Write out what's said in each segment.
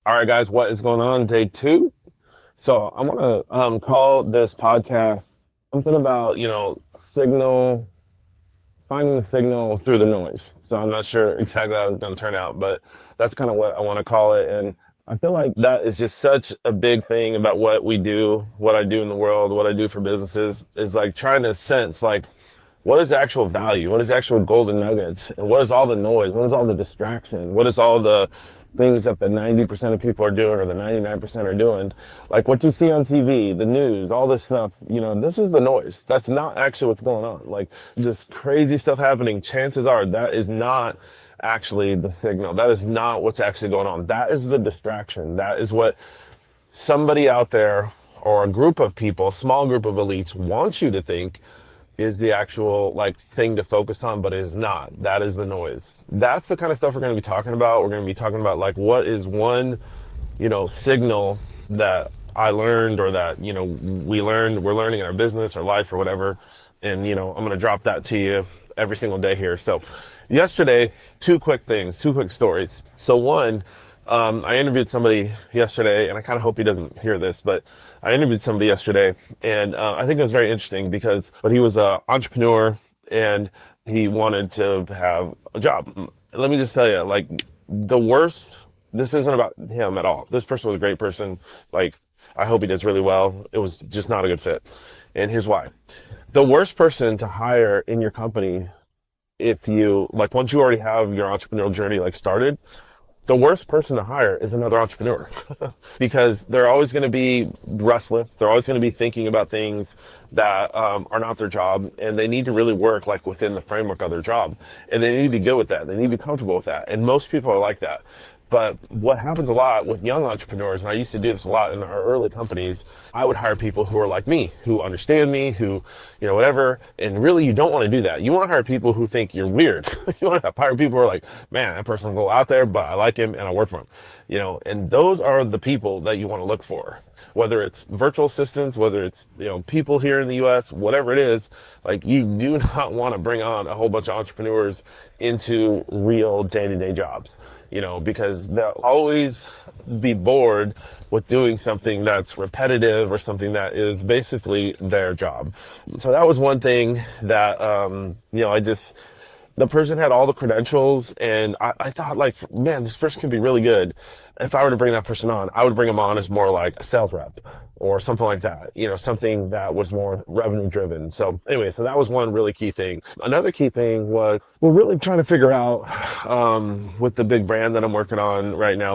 All right, guys, what is going on? Day two. So I'm gonna call this podcast something about signal, finding the signal through the noise. So I'm not sure exactly how it's gonna turn out, but that's kind of what I want to call it. And I feel like that is just such a big thing about what we do, what I do in the world, what I do for businesses is like trying to sense like what is the actual value, what is the actual golden nuggets, and what is all the noise, what is all the distraction, what is all the things that the 90% of people are doing or the 99% are doing. Like what you see on TV, the news, all this stuff, this is the noise. That's not actually what's going on. Like just crazy stuff happening. Chances are that is not actually the signal. That is not what's actually going on. That is the distraction. That is what somebody out there or a group of people, small group of elites wants you to think is the actual like thing to focus on, but it is not. That is the noise. That's the kind of stuff we're going to be talking about. We're going to be talking about like what is one, signal that I learned or that, we're learning in our business or life or whatever. And, I'm going to drop that to you every single day here. So yesterday, two quick stories. So one, I interviewed somebody yesterday, and I kind of hope he doesn't hear this, but I interviewed somebody yesterday, and I think it was very interesting but he was an entrepreneur, and he wanted to have a job. Let me just tell you, like, this isn't about him at all. This person was a great person. Like, I hope he does really well. It was just not a good fit. And here's why. The worst person to hire in your company, if you, like, once you already have your entrepreneurial journey, like, started, the worst person to hire is another entrepreneur because they're always going to be restless. They're always going to be thinking about things that are not their job, and they need to really work like within the framework of their job, and they need to be good with that. They need to be comfortable with that. And most people are like that. But what happens a lot with young entrepreneurs, and I used to do this a lot in our early companies, I would hire people who are like me, who understand me, who, whatever. And really, you don't want to do that. You want to hire people who think you're weird. You want to hire people who are like, man, that person's a little out there, but I like him and I work for him. And those are the people that you want to look for. Whether it's virtual assistants, whether it's, people here in the US, whatever it is, like you do not want to bring on a whole bunch of entrepreneurs into real day-to-day jobs, because they'll always be bored with doing something that's repetitive or something that is basically their job. So that was one thing that, the person had all the credentials, and I thought like, man, this person could be really good. If I were to bring that person on, I would bring them on as more like a sales rep or something like that, something that was more revenue driven. So anyway, so that was one really key thing. Another key thing was we're really trying to figure out, with the big brand that I'm working on right now,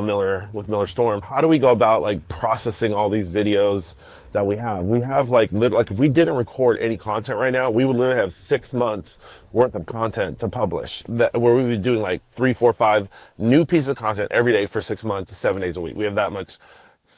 with Miller Storm, how do we go about like processing all these videos that we have? We have like if we didn't record any content right now, we would literally have 6 months worth of content to publish where we would be doing like 3, 4, 5 new pieces of content every day for 6 months to 7 days a week. We have that much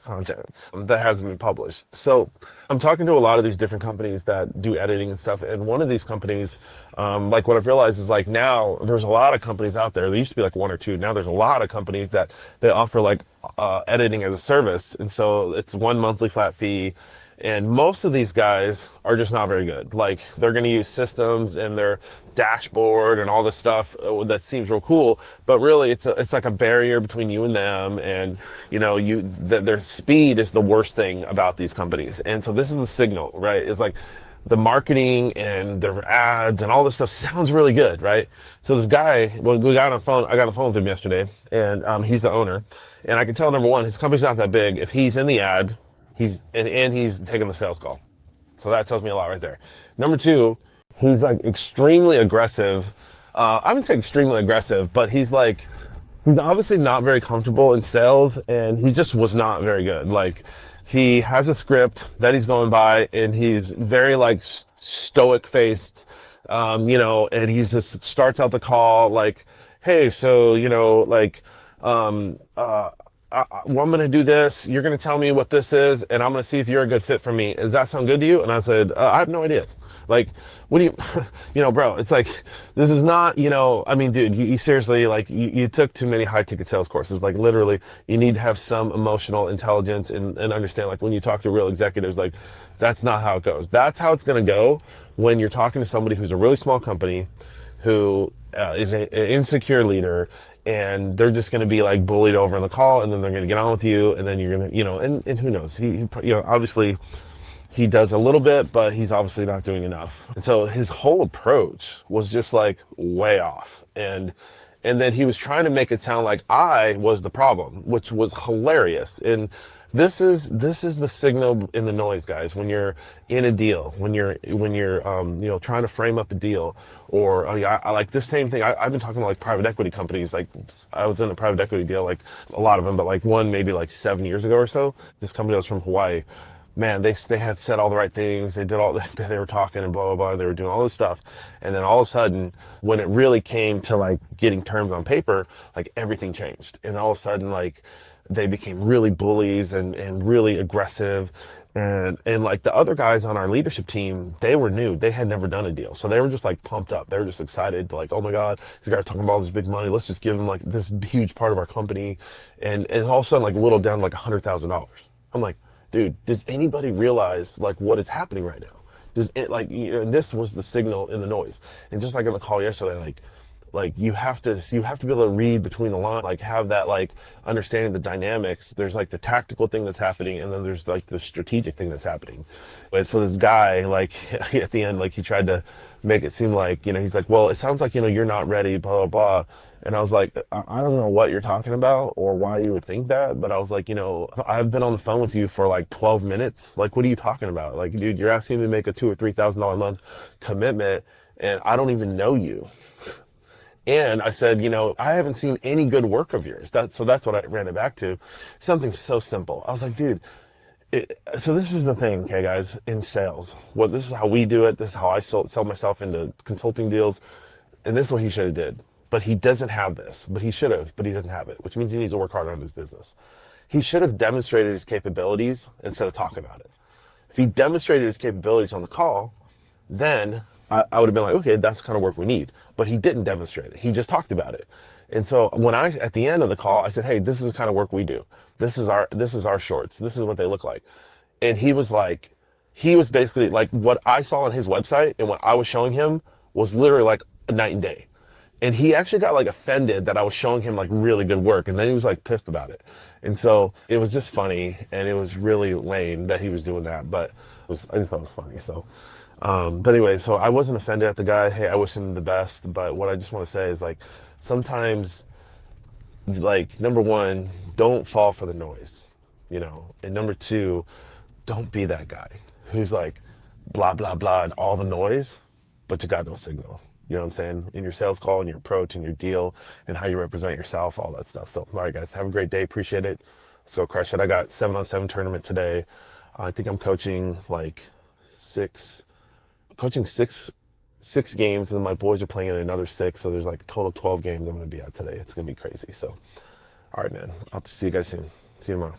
content that hasn't been published. So I'm talking to a lot of these different companies that do editing and stuff. And one of these companies, like what I've realized is like now there's a lot of companies out there. There used to be like one or two. Now there's a lot of companies that they offer like editing as a service. And so it's one monthly flat fee. And most of these guys are just not very good. Like they're going to use systems and their dashboard and all this stuff that seems real cool, but really it's like a barrier between you and them. And their speed is the worst thing about these companies. And so this is the signal, right? It's like the marketing and their ads and all this stuff sounds really good, right? So this guy, well, I got on the phone with him yesterday, and he's the owner, and I can tell, number one, his company's not that big. If he's in the ad, he's taking the sales call. So that tells me a lot right there. Number two, he's like extremely aggressive. I wouldn't say extremely aggressive, but he's obviously not very comfortable in sales, and he just was not very good. Like he has a script that he's going by, and he's very like stoic faced, and he just starts out the call like, hey, so, well, I'm going to do this. You're going to tell me what this is, and I'm going to see if you're a good fit for me. Does that sound good to you? And I said, I have no idea. Like, what do you, bro, it's like, this is not, I mean, dude, you seriously, like, you took too many high ticket sales courses. Like, literally, you need to have some emotional intelligence and understand, like, when you talk to real executives, like, that's not how it goes. That's how it's going to go when you're talking to somebody who's a really small company, who is an insecure leader, and they're just going to be like bullied over in the call, and then they're going to get on with you, and then you're going to, and who knows, obviously he does a little bit, but he's obviously not doing enough. And so his whole approach was just like way off. And then he was trying to make it sound like I was the problem, which was hilarious. And this is the signal in the noise, guys. When you're in a deal, when you're trying to frame up a deal, or I like this same thing. I've been talking to like private equity companies. Like I was in a private equity deal, like a lot of them, but like one maybe like 7 years ago or so. This company was from Hawaii. Man, they had said all the right things. They did they were talking and blah, blah, blah. They were doing all this stuff. And then all of a sudden, when it really came to like getting terms on paper, like everything changed. And all of a sudden, like they became really bullies and really aggressive. And like the other guys on our leadership team, they were new. They had never done a deal. So they were just like pumped up. They were just excited. Like, oh my God, these guys are talking about all this big money. Let's just give them like this huge part of our company. And all of a sudden, like whittled down like $100,000. I'm like, dude, does anybody realize like what is happening right now? Does it like, and this was the signal in the noise. And just like in the call yesterday, like you have to be able to read between the lines, like have that like understanding the dynamics. There's like the tactical thing that's happening, and then there's like the strategic thing that's happening. And so this guy, like at the end, like he tried to make it seem like, he's like, well, it sounds like, you're not ready, blah, blah, blah. And I was like, I don't know what you're talking about or why you would think that, but I was like, I've been on the phone with you for like 12 minutes. Like, what are you talking about? Like, dude, you're asking me to make a $2,000 or $3,000 a month commitment, and I don't even know you. And I said, I haven't seen any good work of yours. So that's what I ran it back to. Something so simple. I was like, dude, so this is the thing, okay, guys, in sales. This is how we do it. This is how I sell myself into consulting deals. And this is what he should have did. But he doesn't have this. But he should have. But he doesn't have it, which means he needs to work harder on his business. He should have demonstrated his capabilities instead of talking about it. If he demonstrated his capabilities on the call, then I would have been like, okay, that's the kind of work we need. But he didn't demonstrate it. He just talked about it. And so when at the end of the call, I said, hey, this is the kind of work we do. This is our shorts. This is what they look like. And he was basically like, what I saw on his website and what I was showing him was literally like a night and day. And he actually got like offended that I was showing him like really good work. And then he was like pissed about it. And so it was just funny, and it was really lame that he was doing that. But I just thought it was funny. So, but anyway, so I wasn't offended at the guy. Hey, I wish him the best. But what I just want to say is like, sometimes, like, number one, don't fall for the noise, and number two, don't be that guy who's like blah, blah, blah, and all the noise, but you got no signal. You know what I'm saying? In your sales call and your approach and your deal and how you represent yourself, all that stuff. So, all right, guys, have a great day. Appreciate it. Let's go crush it. I got 7-on-7 tournament today. I think I'm coaching like six games, and then my boys are playing in another 6. So there's like a total of 12 games I'm going to be at today. It's going to be crazy. So, all right, man, I'll see you guys soon. See you tomorrow.